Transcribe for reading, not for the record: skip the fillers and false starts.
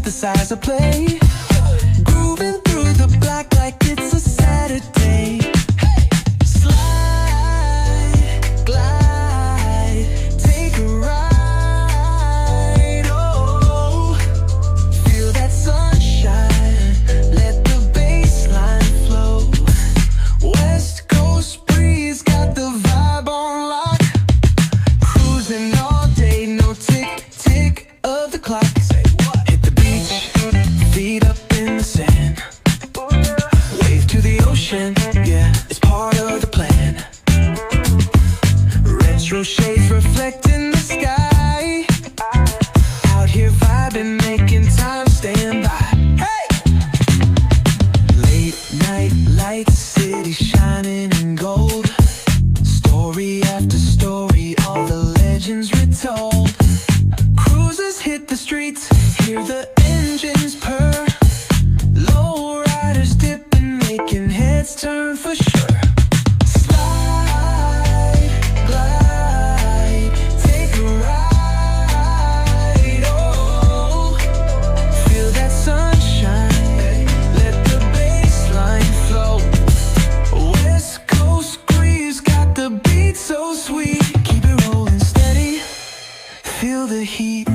the size of play. Grooving through the block like it's a Saturday. Slide, glide, take a ride. Oh, feel that sunshine, let the bass line flow. West Coast breeze got the vibe on lock. Cruising all day, no tick, tick of the clock. Hit the beach, feet up in the sand. Wave to the ocean, yeah, it's part of the plan. Retro shades reflecting the sky. Out here vibing, making time stand by. Hey! Late night lights, city shining in gold. Story after story, all the legends retold. Cruisers hit the streets, hear the engines purr. Low riders dipping, making heads turn for sure. Slide, glide, take a ride. Oh, feel that sunshine, let the bass line flow. West Coast breeze got the beat so sweet. Keep it rolling steady, feel the heat.